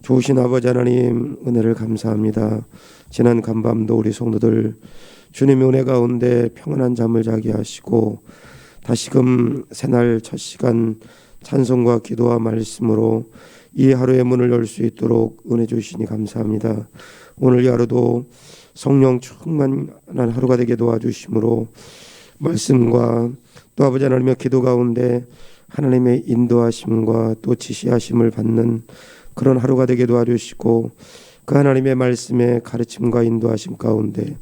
좋으신 아버지 하나님, 은혜를 감사합니다. 지난 간밤도 우리 성도들 주님의 은혜 가운데 평안한 잠을 자게 하시고 다시금 새날 첫 시간 찬송과 기도와 말씀으로 이 하루의 문을 열 수 있도록 은혜 주시니 감사합니다. 오늘 이 하루도 성령 충만한 하루가 되게 도와주심으로 말씀과 또 아버지 하나님의 기도 가운데 하나님의 인도하심과 또 지시하심을 받는 그런 하루가 되게 도와주시고 그 하나님의 말씀의 가르침과 인도하심 가운데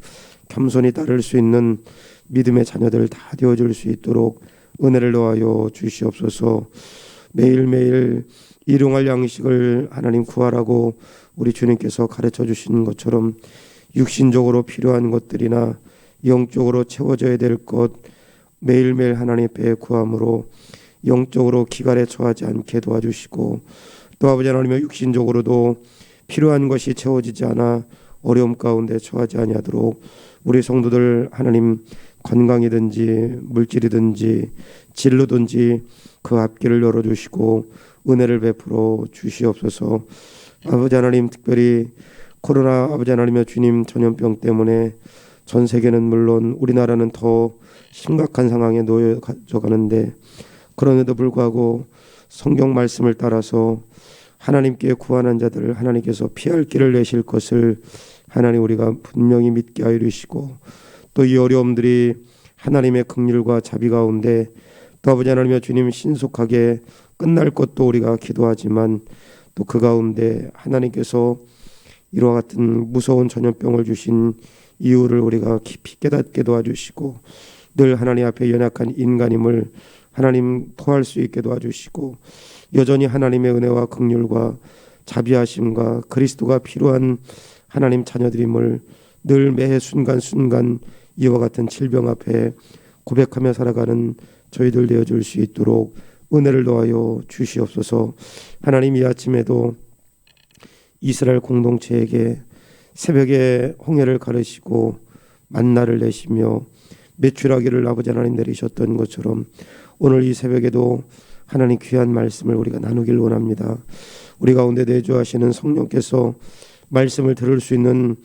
겸손히 따를 수 있는 믿음의 자녀들 다 되어줄 수 있도록 은혜를 더하여 주시옵소서. 매일매일 일용할 양식을 하나님 구하라고 우리 주님께서 가르쳐 주시는 것처럼 육신적으로 필요한 것들이나 영적으로 채워져야 될 것 매일매일 하나님 앞에 구함으로 영적으로 기갈에 처하지 않게 도와주시고 또 아버지 하나님의 육신적으로도 필요한 것이 채워지지 않아 어려움 가운데 처하지 아니하도록 우리 성도들 하나님 건강이든지 물질이든지 진로든지 그 앞길을 열어주시고 은혜를 베풀어 주시옵소서. 아버지 하나님 특별히 코로나 아버지 하나님의 주님 전염병 때문에 전 세계는 물론 우리나라는 더 심각한 상황에 놓여져 가는데 그럼에도 불구하고 성경 말씀을 따라서 하나님께 구하는 자들을 하나님께서 피할 길을 내실 것을 하나님 우리가 분명히 믿게 하여 주시고 또 이 어려움들이 하나님의 긍휼과 자비 가운데 또 아버지 하나님의 주님 신속하게 끝날 것도 우리가 기도하지만 또 그 가운데 하나님께서 이와 같은 무서운 전염병을 주신 이유를 우리가 깊이 깨닫게 도와주시고 늘 하나님 앞에 연약한 인간임을 하나님 토할 수 있게 도와주시고 여전히 하나님의 은혜와 긍휼과 자비하심과 그리스도가 필요한 하나님 자녀들임을 늘 매해 순간순간 이와 같은 질병 앞에 고백하며 살아가는 저희들 되어줄 수 있도록 은혜를 더하여 주시옵소서. 하나님 이 아침에도 이스라엘 공동체에게 새벽에 홍해를 가르시고 만나를 내시며 메추라기를 아버지 하나님 내리셨던 것처럼 오늘 이 새벽에도 하나님 귀한 말씀을 우리가 나누길 원합니다. 우리 가운데 내주하시는 성령께서 말씀을 들을 수 있는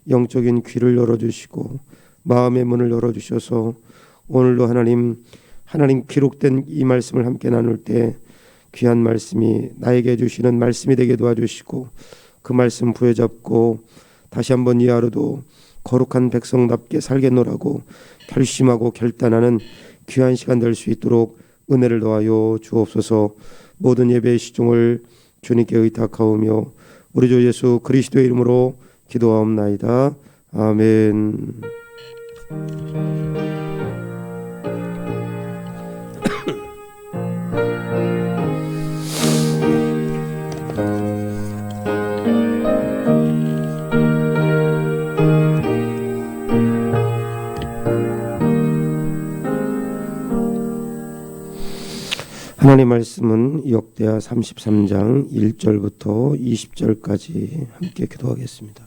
영적인 귀를 열어주시고 마음의 문을 열어주셔서 오늘도 하나님 기록된 이 말씀을 함께 나눌 때 귀한 말씀이 나에게 주시는 말씀이 되게 도와주시고 그 말씀 부여잡고 다시 한번 이 하루도 거룩한 백성답게 살겠노라고 결심하고 결단하는 귀한 시간 될 수 있도록 은혜를 더하여 주옵소서. 모든 예배의 시종을 주님께 의탁하오며 우리 주 예수 그리스도의 이름으로 기도하옵나이다. 아멘. 하나님 말씀은 역대하 33장 1절부터 20절까지 함께 기도하겠습니다.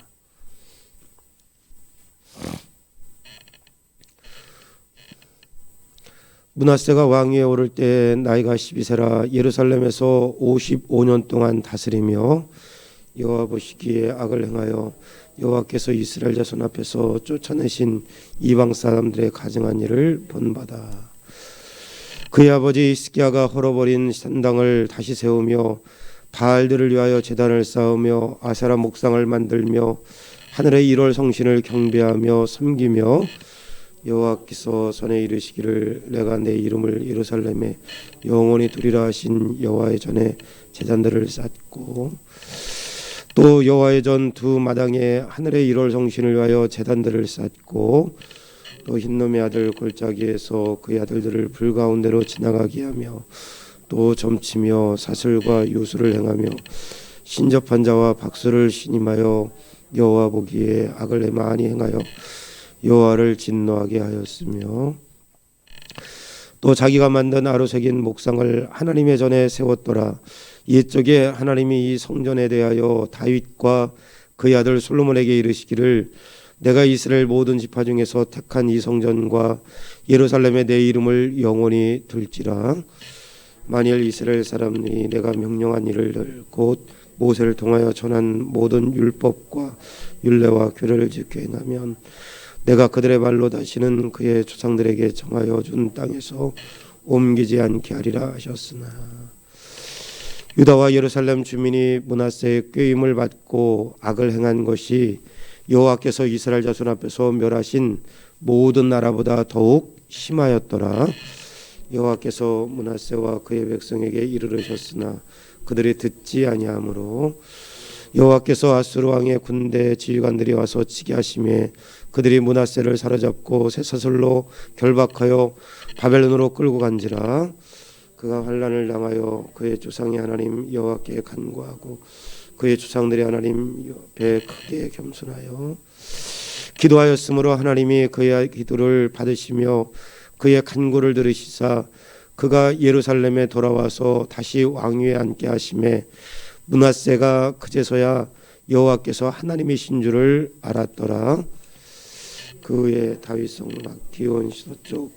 므낫세가 왕위에 오를 때 나이가 12세라 예루살렘에서 55년 동안 다스리며 여호와 보시기에 악을 행하여 여호와께서 이스라엘 자손 앞에서 쫓아내신 이방 사람들의 가증한 일을 본받아 그의 아버지 히스기야가 헐어버린 산당을 다시 세우며 바알들을 위하여 제단을 쌓으며 아세라 목상을 만들며 하늘의 1월 성신을 경배하며 섬기며 여호와께서 전에 이르시기를 내가 내 이름을 예루살렘에 영원히 두리라 하신 여호와의 전에 제단들을 쌓고 또 여호와의 전 두 마당에 하늘의 1월 성신을 위하여 제단들을 쌓고 또 흰놈의 아들 골짜기에서 그의 아들들을 불 가운데로 지나가게 하며 또 점치며 사슬과 요술을 행하며 신접한 자와 박수를 신임하여 여호와 보기에 악을 많이 행하여 여호와를 진노하게 하였으며 또 자기가 만든 아로 새긴 목상을 하나님의 전에 세웠더라. 옛적에 하나님이 이 성전에 대하여 다윗과 그의 아들 솔로몬에게 이르시기를 내가 이스라엘 모든 지파 중에서 택한 이 성전과 예루살렘에 내 이름을 영원히 둘지라. 만일 이스라엘 사람이 내가 명령한 일을 곧 모세를 통하여 전한 모든 율법과 율례와 규례를 지켜 행하면 내가 그들의 발로 다시는 그의 조상들에게 정하여 준 땅에서 옮기지 않게 하리라 하셨으나 유다와 예루살렘 주민이 므낫세의 꾀임을 받고 악을 행한 것이 여호와께서 이스라엘 자손 앞에서 멸하신 모든 나라보다 더욱 심하였더라. 여호와께서 므낫세와 그의 백성에게 이르르셨으나 그들이 듣지 아니하므로 여호와께서 아수르 왕의 군대 지휘관들이 와서 치게 하심에 그들이 므낫세를 사로잡고 쇠사슬로 결박하여 바벨론으로 끌고 간지라. 그가 환난을 당하여 그의 조상의 하나님 여호와께 간구하고 그의 조상들이 하나님 옆에 크게 겸손하여 기도하였으므로 하나님이 그의 기도를 받으시며 그의 간구를 들으시사 그가 예루살렘에 돌아와서 다시 왕위에 앉게 하심에 므낫세가 그제서야 여호와께서 하나님이신 줄을 알았더라. 그 후에 다윗성 막 기온 서쪽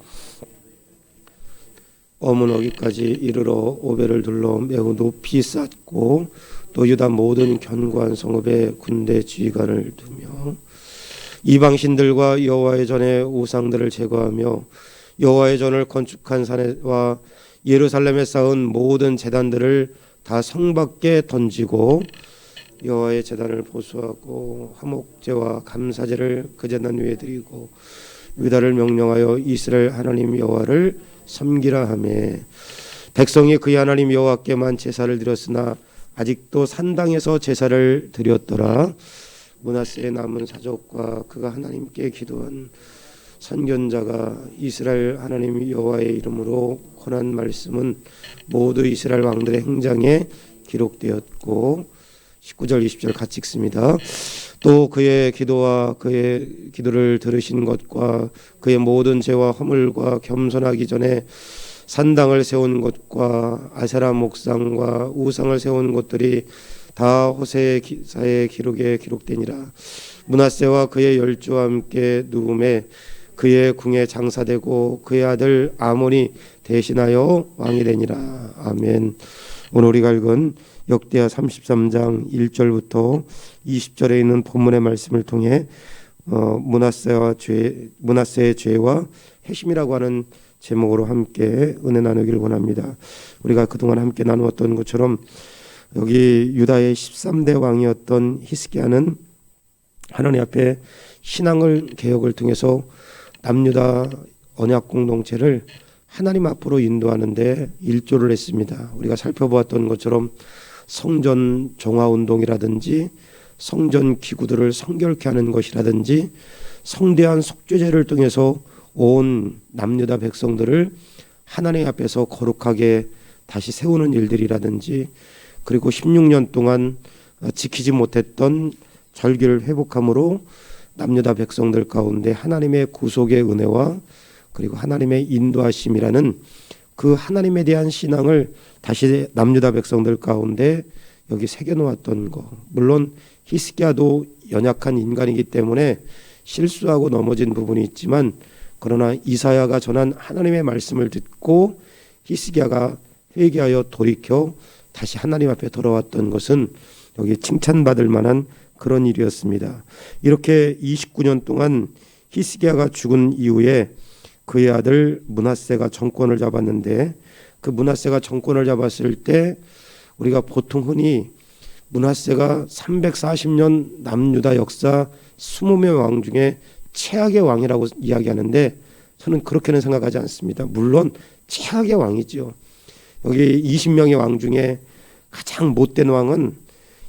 어문어기까지 이르러 오벨을 둘러 매우 높이 쌓고 또 유다 모든 견고한 성읍에 군대 지휘관을 두며 이방신들과 여호와의 전의 우상들을 제거하며 여호와의 전을 건축한 산에와 예루살렘에 쌓은 모든 제단들을 다 성 밖에 던지고 여호와의 제단을 보수하고 화목제와 감사제를 그 제단 위에 드리고 유다를 명령하여 이스라엘 하나님 여호와를 섬기라 하매 백성이 그의 하나님 여호와께만 제사를 드렸으나 아직도 산당에서 제사를 드렸더라. 므낫세의 남은 사족과 그가 하나님께 기도한 선견자가 이스라엘 하나님 여호와의 이름으로 권한 말씀은 모두 이스라엘 왕들의 행장에 기록되었고 19절 20절 같이 읽습니다. 또 그의 기도와 그의 기도를 들으신 것과 그의 모든 죄와 허물과 겸손하기 전에 산당을 세운 것과 아세라 목상과 우상을 세운 것들이 다 호세의 기사의 기록에 기록되니라. 므낫세와 그의 열조와 함께 누움에 그의 궁에 장사되고 그의 아들 아몬이 대신하여 왕이 되니라. 아멘. 오늘 우리가 읽은 역대하 33장 1절부터 20절에 있는 본문의 말씀을 통해 므낫세의 죄와 회심이라고 하는 제목으로 함께 은혜 나누기를 원합니다. 우리가 그동안 함께 나누었던 것처럼 여기 유다의 13대 왕이었던 히스기야는 하나님 앞에 신앙을 개혁을 통해서 남유다 언약 공동체를 하나님 앞으로 인도하는데 일조를 했습니다. 우리가 살펴보았던 것처럼 성전 정화운동이라든지 성전 기구들을 성결케 하는 것이라든지 성대한 속죄제를 통해서 온 남유다 백성들을 하나님 앞에서 거룩하게 다시 세우는 일들이라든지 그리고 16년 동안 지키지 못했던 절기를 회복함으로 남유다 백성들 가운데 하나님의 구속의 은혜와 그리고 하나님의 인도하심이라는 그 하나님에 대한 신앙을 다시 남유다 백성들 가운데 여기 새겨놓았던 거. 물론 히스기야도 연약한 인간이기 때문에 실수하고 넘어진 부분이 있지만 그러나 이사야가 전한 하나님의 말씀을 듣고 히스기야가 회개하여 돌이켜 다시 하나님 앞에 돌아왔던 것은 여기 칭찬받을 만한 그런 일이었습니다. 이렇게 29년 동안 히스기야가 죽은 이후에 그의 아들 므낫세가 정권을 잡았는데 그 므낫세가 정권을 잡았을 때 우리가 보통 흔히 므낫세가 340년 남유다 역사 20명 왕 중에 최악의 왕이라고 이야기하는데 저는 그렇게는 생각하지 않습니다. 물론 최악의 왕이죠. 여기 20명의 왕 중에 가장 못된 왕은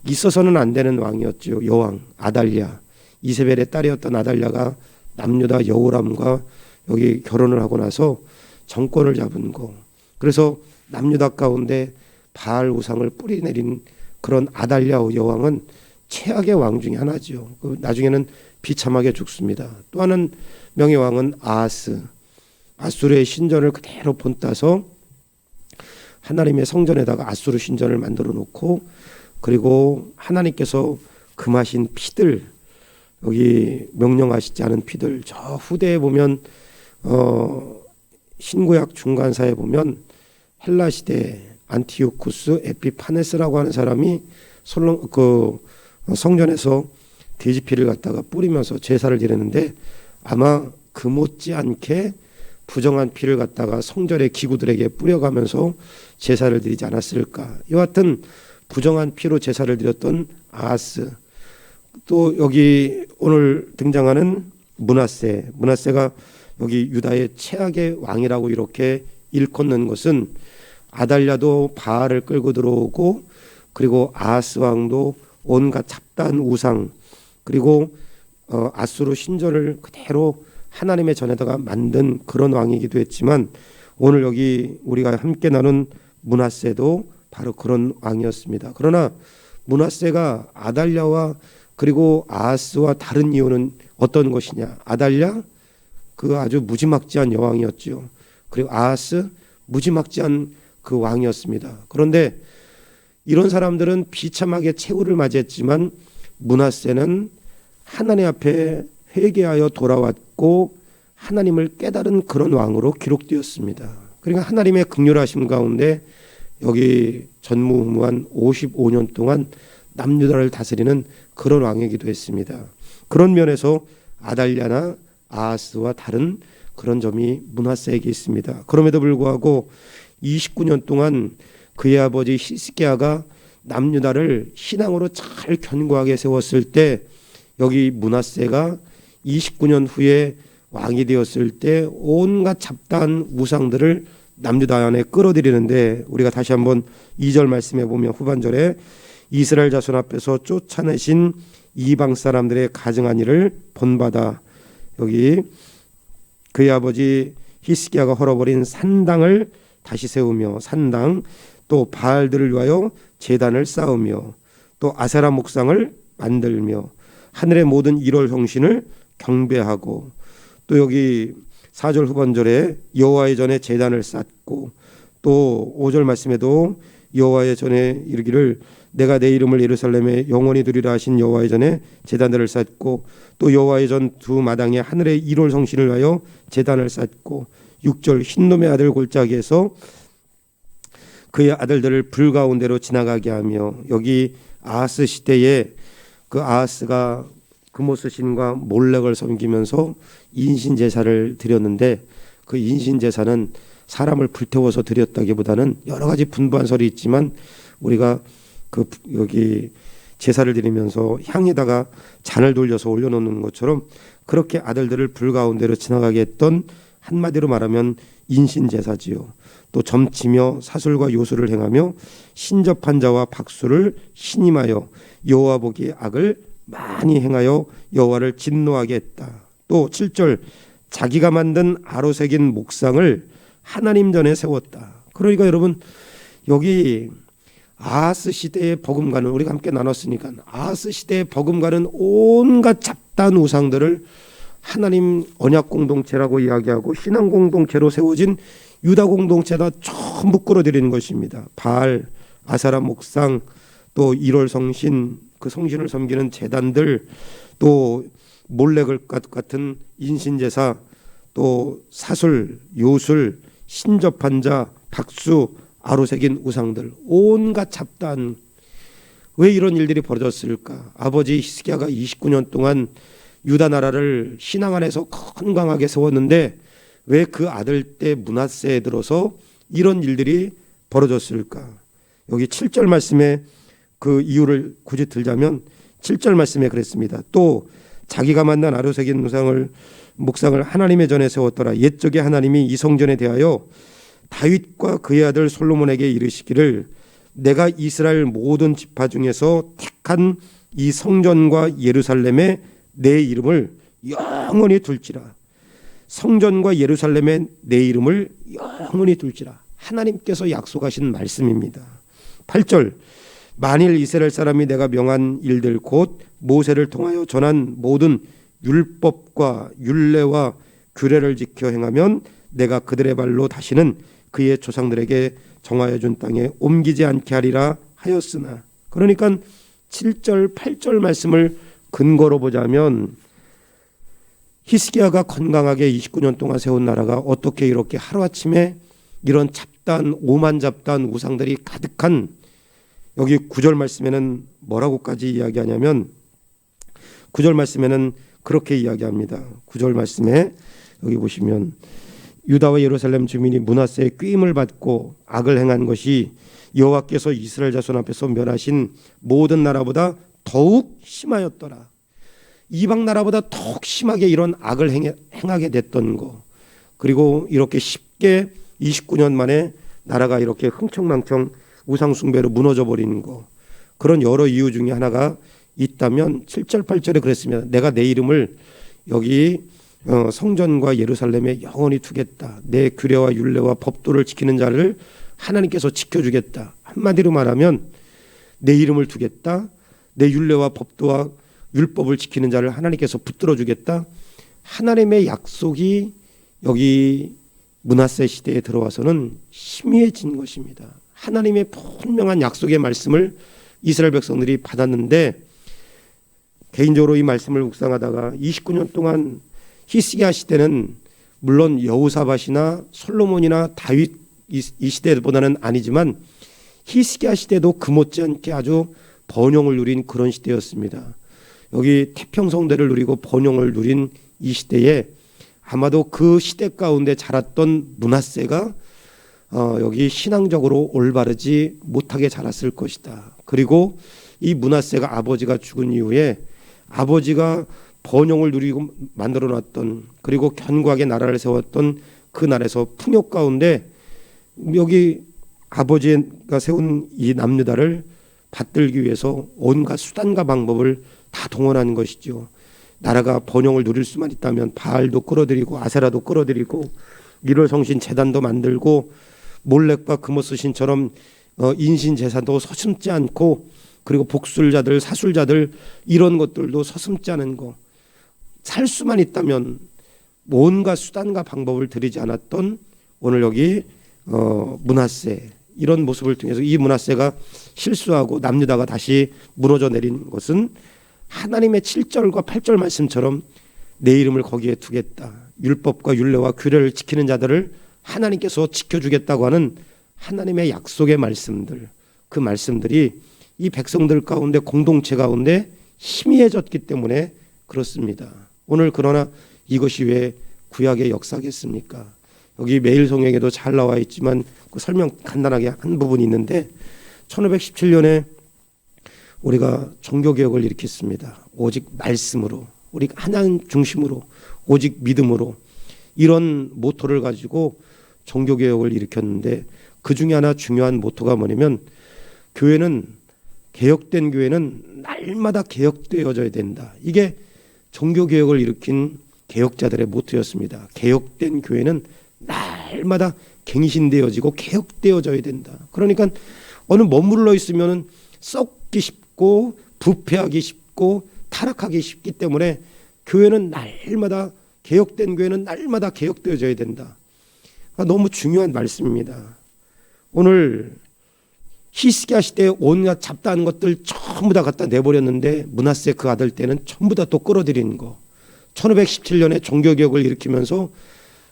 있어서는 안 되는 왕이었죠. 여왕 아달랴, 이세벨의 딸이었던 아달랴가 남유다 여호람과 여기 결혼을 하고 나서 정권을 잡은 거. 그래서 남유다 가운데 바알 우상을 뿌리내린 그런 아달랴 여왕은 최악의 왕 중에 하나죠. 나중에는 비참하게 죽습니다. 또 하나는 명의 왕은 아하스, 아수르의 신전을 그대로 본따서 하나님의 성전에다가 아수르 신전을 만들어 놓고 그리고 하나님께서 금하신 피들, 여기 명령하시지 않은 피들, 저 후대에 보면 신구약 중간사에 보면 헬라 시대 안티오쿠스 에피파네스라고 하는 사람이 성전에서 돼지피를 갖다가 뿌리면서 제사를 드렸는데 아마 그 못지않게 부정한 피를 갖다가 성전의 기구들에게 뿌려가면서 제사를 드리지 않았을까. 여하튼 부정한 피로 제사를 드렸던 아하스, 또 여기 오늘 등장하는 므낫세가 여기 유다의 최악의 왕이라고 이렇게 일컫는 것은 아달랴도 바알을 끌고 들어오고, 그리고 아하스 왕도 온갖 잡다한 우상, 그리고 아수르 신전을 그대로 하나님의 전에다가 만든 그런 왕이기도 했지만, 오늘 여기 우리가 함께 나눈 므낫세도 바로 그런 왕이었습니다. 그러나 므낫세가 아달랴와 그리고 아하스와 다른 이유는 어떤 것이냐. 아달랴 그 아주 무지막지한 여왕이었죠. 그리고 아하스 무지막지한 그 왕이었습니다. 그런데 이런 사람들은 비참하게 최후를 맞이했지만 므낫세는 하나님 앞에 회개하여 돌아왔고 하나님을 깨달은 그런 왕으로 기록되었습니다. 그러니까 하나님의 긍휼하심 가운데 여기 전무후무한 55년 동안 남유다를 다스리는 그런 왕이기도 했습니다. 그런 면에서 아달랴나 아하스와 다른 그런 점이 므낫세에게 있습니다. 그럼에도 불구하고 29년 동안 그의 아버지 히스기야가 남유다를 신앙으로 잘 견고하게 세웠을 때, 여기 므낫세가 29년 후에 왕이 되었을 때 온갖 잡다한 우상들을 남유다 안에 끌어들이는데, 우리가 다시 한번 2절 말씀해 보면 후반절에 이스라엘 자손 앞에서 쫓아내신 이방 사람들의 가증한 일을 본받아, 여기 그의 아버지 히스기야가 헐어버린 산당을 다시 세우며, 산당 또 바알들을 위하여 제단을 쌓으며, 또 아세라 목상을 만들며 하늘의 모든 일월 형신을 경배하고, 또 여기 4절 후반절에 여호와의 전에 제단을 쌓고, 또 5절 말씀에도 여호와의 전에 이르기를 내가 내 이름을 예루살렘에 영원히 두리라 하신 여호와의 전에 제단들을 쌓고, 또 여호와의 전 두 마당에 하늘의 일월 성신을 위하여 제단을 쌓고, 6절 흰놈의 아들 골짜기에서 그의 아들들을 불 가운데로 지나가게 하며, 여기 아하스 시대에 그 아하스가 그모스 신과 몰렉을 섬기면서 인신 제사를 드렸는데, 그 인신 제사는 사람을 불태워서 드렸다기보다는 여러 가지 분부한 설이 있지만, 우리가 여기 제사를 드리면서 향에다가 잔을 돌려서 올려놓는 것처럼 그렇게 아들들을 불 가운데로 지나가게 했던, 한마디로 말하면 인신 제사지요. 또 점치며 사술과 요술을 행하며 신접한 자와 박수를 신임하여 여호와 보기에 악을 많이 행하여 여호와를 진노하게 했다. 또 7절 자기가 만든 아로 새긴 목상을 하나님 전에 세웠다. 그러니까 여러분, 여기 아하스 시대의 버금가는, 우리가 함께 나눴으니까 아하스 시대의 버금가는 온갖 잡다한 우상들을 하나님 언약 공동체라고 이야기하고 신앙 공동체로 세워진 유다 공동체다 전부 끌어들이는 것입니다. 바알, 아사라 목상, 또 1월 성신, 그 성신을 섬기는 제단들, 또 몰렉을 같은 인신제사, 또 사술, 요술, 신접한 자, 박수, 아로새긴 우상들, 온갖 잡다한, 왜 이런 일들이 벌어졌을까? 아버지 히스기야가 29년 동안 유다 나라를 신앙 안에서 건강하게 세웠는데 왜 그 아들 때 므낫세에 들어서 이런 일들이 벌어졌을까? 여기 7절 말씀에 그 이유를 굳이 들자면 7절 말씀에 그랬습니다. 또 자기가 만난 아로새긴 목상을 하나님의 전에 세웠더라. 옛적에 하나님이 이 성전에 대하여 다윗과 그의 아들 솔로몬에게 이르시기를 내가 이스라엘 모든 지파 중에서 택한 이 성전과 예루살렘에 내 이름을 영원히 둘지라. 성전과 예루살렘에 내 이름을 영원히 둘지라. 하나님께서 약속하신 말씀입니다. 8절 만일 이스라엘 사람이 내가 명한 일들 곧 모세를 통하여 전한 모든 율법과 율례와 규례를 지켜 행하면 내가 그들의 발로 다시는 그의 조상들에게 정하여 준 땅에 옮기지 않게 하리라 하였으나. 그러니까 7절 8절 말씀을 근거로 보자면 히스기야가 건강하게 29년 동안 세운 나라가 어떻게 이렇게 하루아침에 이런 잡다한 오만 잡다한 우상들이 가득한, 여기 9절 말씀에는 뭐라고까지 이야기하냐면 9절 말씀에는 그렇게 이야기합니다. 9절 말씀에 여기 보시면 유다와 예루살렘 주민이 므낫세의 꾀임을 받고 악을 행한 것이 여호와께서 이스라엘 자손 앞에서 멸하신 모든 나라보다 더욱 심하였더라. 이방 나라보다 더욱 심하게 이런 악을 행하게 됐던 거, 그리고 이렇게 쉽게 29년 만에 나라가 이렇게 흥청망청 우상 숭배로 무너져 버리는 거, 그런 여러 이유 중에 하나가 있다면 7절 8절에 그랬습니다. 내가 내 이름을 여기 성전과 예루살렘에 영원히 두겠다. 내 규례와 율례와 법도를 지키는 자를 하나님께서 지켜주겠다. 한마디로 말하면 내 이름을 두겠다. 내 율례와 법도와 율법을 지키는 자를 하나님께서 붙들어 주겠다. 하나님의 약속이 여기 므낫세 시대에 들어와서는 희미해진 것입니다. 하나님의 분명한 약속의 말씀을 이스라엘 백성들이 받았는데, 개인적으로 이 말씀을 묵상하다가 29년 동안 히스기야 시대는 물론 여호사밧이나 솔로몬이나 다윗 이 시대보다는 아니지만 히스기야 시대도 그 못지않게 아주 번영을 누린 그런 시대였습니다. 여기 태평성대를 누리고 번영을 누린 이 시대에 아마도 그 시대 가운데 자랐던 므낫세가 여기 신앙적으로 올바르지 못하게 자랐을 것이다. 그리고 이 므낫세가 아버지가 죽은 이후에 아버지가 번영을 누리고 만들어놨던, 그리고 견고하게 나라를 세웠던 그 나라에서 풍요 가운데 여기 아버지가 세운 이 남유다를 받들기 위해서 온갖 수단과 방법을 다 동원하는 것이죠. 나라가 번영을 누릴 수만 있다면 바알도 끌어들이고 아세라도 끌어들이고 일월성신 제단도 만들고 몰렉과 그모스 신처럼 인신 제사도 서슴지 않고, 그리고 복술자들 사술자들 이런 것들도 서슴지 않은 거, 살 수만 있다면 온갖 수단과 방법을 들이지 않았던 오늘 여기 므낫세, 이런 모습을 통해서 이 므낫세가 실수하고 남유다가 다시 무너져 내린 것은 하나님의 7절과 8절 말씀처럼 내 이름을 거기에 두겠다, 율법과 율례와 규례를 지키는 자들을 하나님께서 지켜주겠다고 하는 하나님의 약속의 말씀들, 그 말씀들이 이 백성들 가운데, 공동체 가운데 희미해졌기 때문에 그렇습니다. 오늘 그러나 이것이 왜 구약의 역사겠습니까? 여기 매일성경에도 잘 나와 있지만 그 설명 간단하게 한 부분이 있는데, 1517년에 우리가 종교개혁을 일으켰습니다. 오직 말씀으로, 우리 하나님 중심으로, 오직 믿음으로, 이런 모토를 가지고 종교개혁을 일으켰는데, 그 중에 하나 중요한 모토가 뭐냐면, 개혁된 교회는 날마다 개혁되어져야 된다. 이게 종교개혁을 일으킨 개혁자들의 모토였습니다. 개혁된 교회는 날마다 갱신되어지고 개혁되어져야 된다. 그러니까 어느 머물러 있으면 썩기 쉽고 부패하기 쉽고 타락하기 쉽기 때문에 교회는 날마다, 개혁된 교회는 날마다 개혁되어져야 된다. 너무 중요한 말씀입니다. 오늘 히스기야 시대에 온갖 잡다한 것들 전부 다 갖다 내버렸는데 므낫세 그 아들 때는 전부 다 또 끌어들이는 거, 1517년에 종교개혁을 일으키면서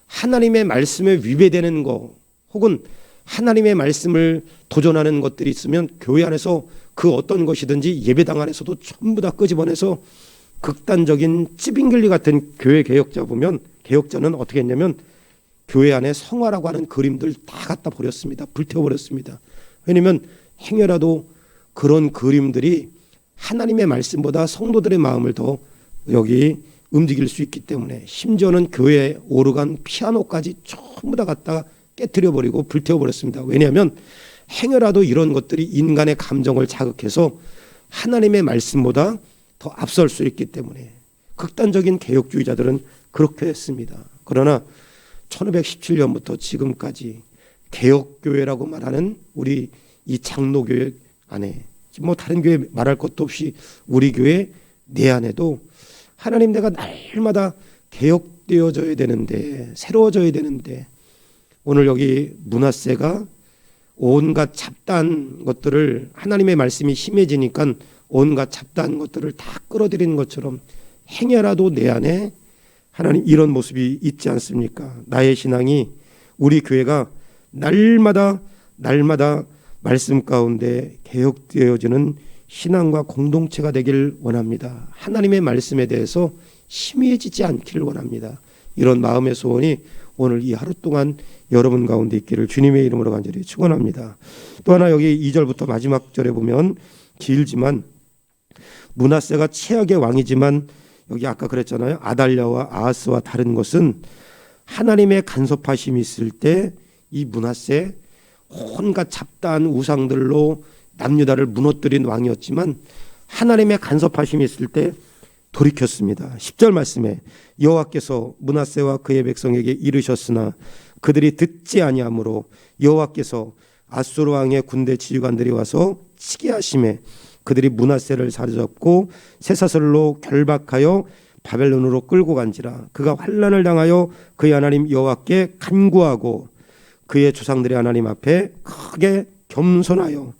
하나님의 말씀에 위배되는 거, 혹은 하나님의 말씀을 도전하는 것들이 있으면 교회 안에서 그 어떤 것이든지 예배당 안에서도 전부 다 끄집어내서 극단적인 찌빙글리 같은 교회 개혁자 보면, 개혁자는 어떻게 했냐면 교회 안에 성화라고 하는 그림들 다 갖다 버렸습니다. 불태워버렸습니다. 왜냐하면 행여라도 그런 그림들이 하나님의 말씀보다 성도들의 마음을 더 여기 움직일 수 있기 때문에, 심지어는 교회 오르간 피아노까지 전부 다 갖다 깨트려버리고 불태워버렸습니다. 왜냐하면 행여라도 이런 것들이 인간의 감정을 자극해서 하나님의 말씀보다 더 앞설 수 있기 때문에 극단적인 개혁주의자들은 그렇게 했습니다. 그러나 1517년부터 지금까지 개혁교회라고 말하는 우리 이 장로교회 안에, 뭐 다른 교회 말할 것도 없이 우리 교회 내 안에도 하나님, 내가 날마다 개혁되어져야 되는데, 새로워져야 되는데, 오늘 여기 므낫세가 온갖 잡다한 것들을, 하나님의 말씀이 심해지니까 온갖 잡다한 것들을 다 끌어들이는 것처럼 행여라도 내 안에 하나님 이런 모습이 있지 않습니까? 나의 신앙이, 우리 교회가 날마다 말씀 가운데 개혁되어지는 신앙과 공동체가 되길 원합니다. 하나님의 말씀에 대해서 희미해지지 않기를 원합니다. 이런 마음의 소원이 오늘 이 하루 동안 여러분 가운데 있기를 주님의 이름으로 간절히 축원합니다. 또 하나 여기 2절부터 마지막 절에 보면 길지만 므낫세가 최악의 왕이지만 여기 아까 그랬잖아요. 아달랴와 아하스와 다른 것은 하나님의 간섭하심이 있을 때 이 므낫세 온갖 잡다한 우상들로 남유다를 무너뜨린 왕이었지만 하나님의 간섭하심이 있을 때 돌이켰습니다. 10절 말씀에 여호와께서 므낫세와 그의 백성에게 이르셨으나 그들이 듣지 아니하므로 여호와께서 아수르 왕의 군대 지휘관들이 와서 치게 하심에 그들이 므낫세를 사로잡고 쇠사슬로 결박하여 바벨론으로 끌고 간지라. 그가 환난을 당하여 그의 하나님 여호와께 간구하고 그의 조상들의 하나님 앞에 크게 겸손하여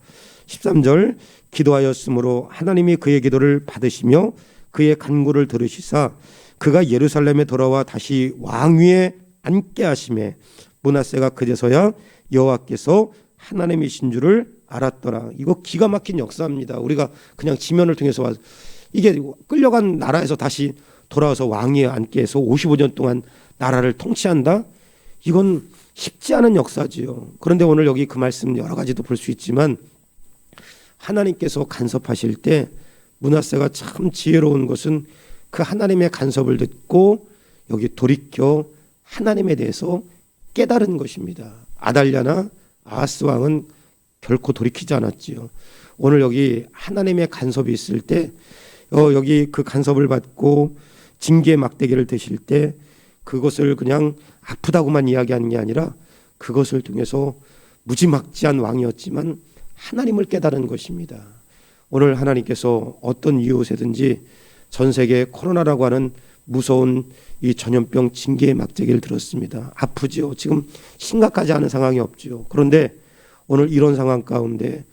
13절 기도하였으므로 하나님이 그의 기도를 받으시며 그의 간구를 들으시사 그가 예루살렘에 돌아와 다시 왕위에 앉게 하심에 므낫세가 그제서야 여호와께서 하나님이신 줄을 알았더라. 이거 기가 막힌 역사입니다. 우리가 그냥 지면을 통해서 와서 이게 끌려간 나라에서 다시 돌아와서 왕위에 앉게 해서 55년 동안 나라를 통치한다? 이건 쉽지 않은 역사지요. 그런데 오늘 여기 그 말씀 여러 가지도 볼 수 있지만 하나님께서 간섭하실 때 므낫세가 참 지혜로운 것은 그 하나님의 간섭을 듣고 여기 돌이켜 하나님에 대해서 깨달은 것입니다. 아달랴나 아하스 왕은 결코 돌이키지 않았지요. 오늘 여기 하나님의 간섭이 있을 때 여기 그 간섭을 받고 징계의 막대기를 드실 때 그것을 그냥 아프다고만 이야기하는 게 아니라 그것을 통해서 무지막지한 왕이었지만 하나님을 깨달은 것입니다. 오늘 하나님께서 어떤 이웃에든지 전 세계 코로나라고 하는 무서운 이 전염병 징계의 막대기를 들었습니다. 아프지요. 지금 심각하지 않은 상황이 없지요. 그런데 오늘 이런 상황 가운데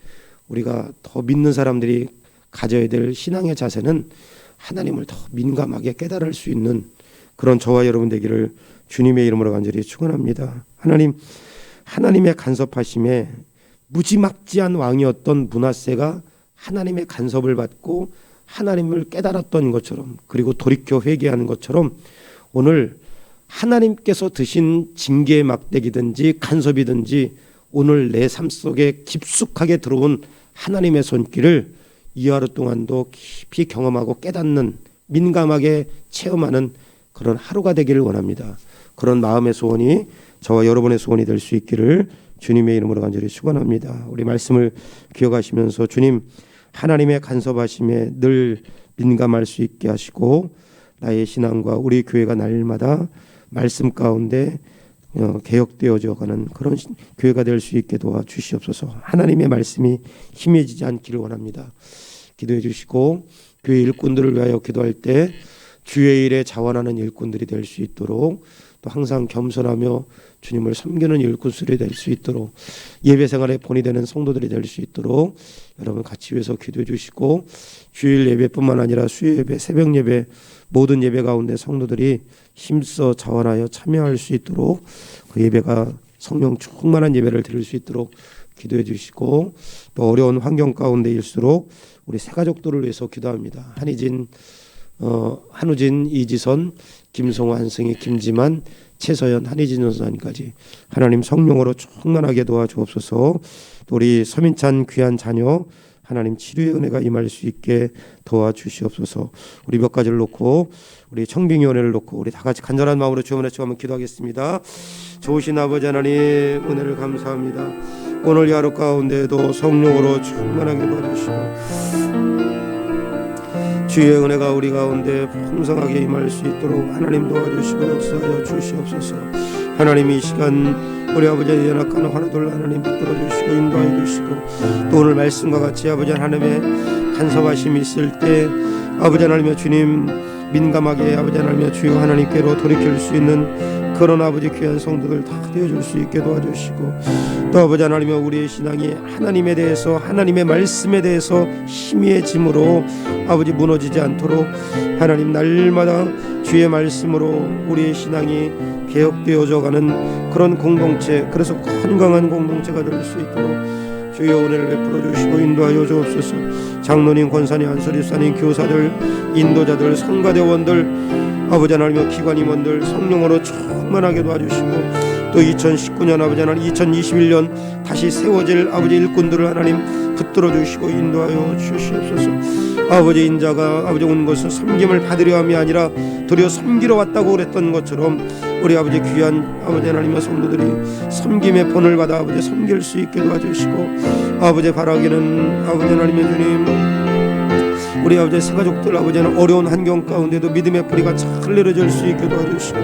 우리가 더 믿는 사람들이 가져야 될 신앙의 자세는 하나님을 더 민감하게 깨달을 수 있는 그런 저와 여러분 되기를 주님의 이름으로 간절히 축원합니다. 하나님의 간섭하심에 무지막지한 왕이었던 므낫세가 하나님의 간섭을 받고 하나님을 깨달았던 것처럼 그리고 돌이켜 회개하는 것처럼 오늘 하나님께서 드신 징계의 막대기든지 간섭이든지 오늘 내 삶 속에 깊숙하게 들어온 하나님의 손길을 이 하루 동안도 깊이 경험하고 깨닫는 민감하게 체험하는 그런 하루가 되기를 원합니다. 그런 마음의 소원이 저와 여러분의 소원이 될 수 있기를 주님의 이름으로 간절히 축원합니다. 우리 말씀을 기억하시면서 주님 하나님의 간섭하심에 늘 민감할 수 있게 하시고 나의 신앙과 우리 교회가 날마다 말씀 가운데 개혁되어져 가는 그런 교회가 될 수 있게 도와주시옵소서. 하나님의 말씀이 희미해지지 않기를 원합니다. 기도해 주시고 교회 일꾼들을 위하여 기도할 때 주의 일에 자원하는 일꾼들이 될 수 있도록 또 항상 겸손하며 주님을 섬기는 일꾼들이 될 수 있도록 예배 생활에 본이 되는 성도들이 될 수 있도록 여러분 같이 위해서 기도해 주시고 주일 예배뿐만 아니라 수요 예배, 새벽 예배 모든 예배 가운데 성도들이 힘써 자원하여 참여할 수 있도록 그 예배가 성령 충만한 예배를 드릴 수 있도록 기도해 주시고 또 어려운 환경 가운데일수록 우리 새 가족들을 위해서 기도합니다. 한우진, 이지선, 김성호, 한승희, 김지만, 최서연, 한희진 전사님까지 하나님 성령으로 충만하게 도와주옵소서. 또 우리 서민찬 귀한 자녀 하나님 치료의 은혜가 임할 수 있게 도와주시옵소서. 우리 몇 가지를 놓고 우리 청빙위원회를 놓고 우리 다 같이 간절한 마음으로 주님의 은혜 한번 기도하겠습니다. 좋으신 아버지 하나님 은혜를 감사합니다. 오늘 이 하루 가운데도 성령으로 충만하게 도와주시고 주의 은혜가 우리 가운데 풍성하게 임할 수 있도록 하나님 도와주시고 역사하여 주시옵소서. 하나님 이 시간 우리 아버지의 연약한 하나둘 하나님 붙들어 주시고 인도하여 주시고 또 오늘 말씀과 같이 아버지 하나님의 간섭하심이 있을 때 아버지 하나님의 주님 민감하게 아버지 하나님의 주여 하나님께로 돌이킬 수 있는 그런 아버지 귀한 성도들 다 되어줄 수 있게 도와주시고 또 아버지 하나님의 우리의 신앙이 하나님에 대해서 하나님의 말씀에 대해서 희미해짐으로 아버지 무너지지 않도록 하나님 날마다 주의 말씀으로 우리의 신앙이 개혁되어져 가는 그런 공동체 그래서 건강한 공동체가 될 수 있도록 주여 은혜를 베풀어 주시고 인도하여 주옵소서. 장로님, 권사님, 안수집사님, 교사들, 인도자들, 성가대원들, 아버지 하나님 기관 임원들 성령으로 충만하게 도와주시고, 또 2019년 아버지 하나님 2021년 다시 세워질 아버지 일꾼들을 하나님 붙들어 주시고 인도하여 주시옵소서. 아버지 인자가 아버지 온 것은 섬김을 받으려 함이 아니라 도리어 섬기러 왔다고 그랬던 것처럼 우리 아버지 귀한 아버지 하나님의 성도들이 섬김의 본을 받아 아버지 섬길 수 있게 도와주시고, 아버지 바라기는 아버지 하나님의 주님, 우리 아버지 새가족들 아버지는 어려운 환경 가운데도 믿음의 뿌리가 잘 내려질 수 있게 도와주시고,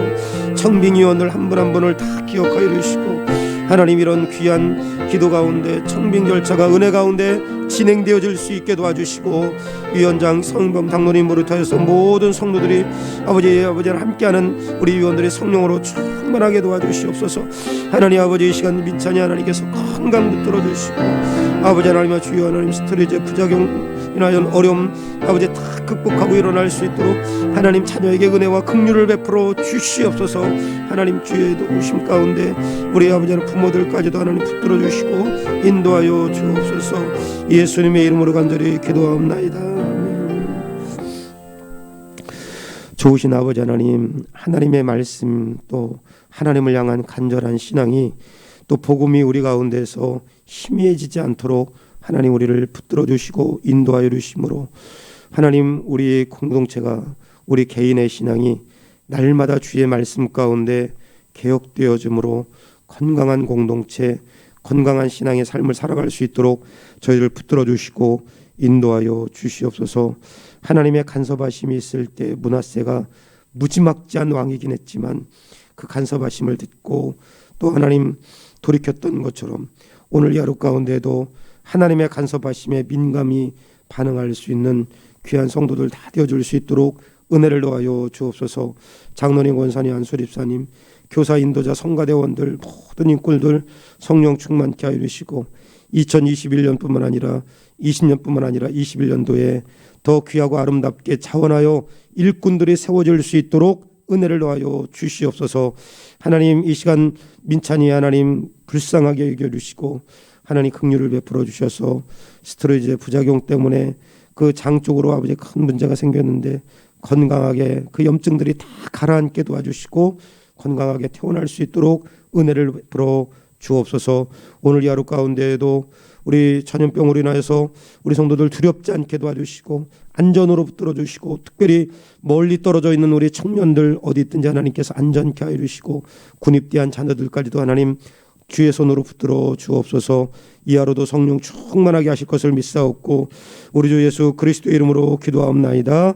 청빙위원들 한 분 한 분을 다 기억하여 주시고, 하나님 이런 귀한 기도 가운데 청빙 절차가 은혜 가운데 진행되어질 수 있게 도와주시고, 위원장, 성범, 당론인 모르타에서 모든 성도들이 아버지를 함께하는 우리 위원들의 성령으로 충만하게 도와주시옵소서. 하나님 아버지 이 시간 민찬이 하나님께서 건강 붙들어 주시고, 아버지 하나님의 주여 하나님 스트레스 부작용이나 어려움 아버지 다 극복하고 일어날 수 있도록 하나님 자녀에게 은혜와 긍휼을 베풀어 주시옵소서. 하나님 주의 도우심 가운데 우리 아버지는 부모들까지도 하나님 붙들어 주시고 인도하여 주옵소서. 예수님의 이름으로 간절히 기도하옵나이다. 아멘. 좋으신 아버지 하나님, 하나님의 말씀 또 하나님을 향한 간절한 신앙이 또 복음이 우리 가운데서 희미해지지 않도록 하나님 우리를 붙들어 주시고 인도하여 주심으로, 하나님 우리 공동체가 우리 개인의 신앙이 날마다 주의 말씀 가운데 개혁되어짐으로 건강한 공동체, 건강한 신앙의 삶을 살아갈 수 있도록 저희를 붙들어 주시고 인도하여 주시옵소서. 하나님의 간섭하심이 있을 때 므낫세가 무지막지한 왕이긴 했지만 그 간섭하심을 듣고 또 하나님 돌이켰던 것처럼 오늘 이 하루 가운데도 하나님의 간섭하심에 민감히 반응할 수 있는 귀한 성도들 다 되어줄 수 있도록 은혜를 더하여 주옵소서. 장로님, 권사님, 안수립사님, 교사, 인도자, 성가대원들 모든 인꾼들 성령 충만케 하여 주시고, 2021년뿐만 아니라 20년뿐만 아니라 21년도에 더 귀하고 아름답게 자원하여 일꾼들이 세워질 수 있도록 은혜를 더하여 주시옵소서. 하나님 이 시간 민찬이 하나님 불쌍하게 여겨주시고 하나님 긍휼을 베풀어 주셔서 스테로이드 부작용 때문에 그 장 쪽으로 아버지 큰 문제가 생겼는데 건강하게 그 염증들이 다 가라앉게 도와주시고 건강하게 퇴원할 수 있도록 은혜를 베풀어 주옵소서. 오늘 이 하루 가운데에도 우리 전염병으로 인하여서 우리 성도들 두렵지 않게 도와주시고 안전으로 붙들어 주시고, 특별히 멀리 떨어져 있는 우리 청년들 어디 있든지 하나님께서 안전케 하여 주시고 군입대한 자녀들까지도 하나님 주의 손으로 붙들어 주옵소서. 이 하루도 성령 충만하게 하실 것을 믿사옵고 우리 주 예수 그리스도의 이름으로 기도하옵나이다.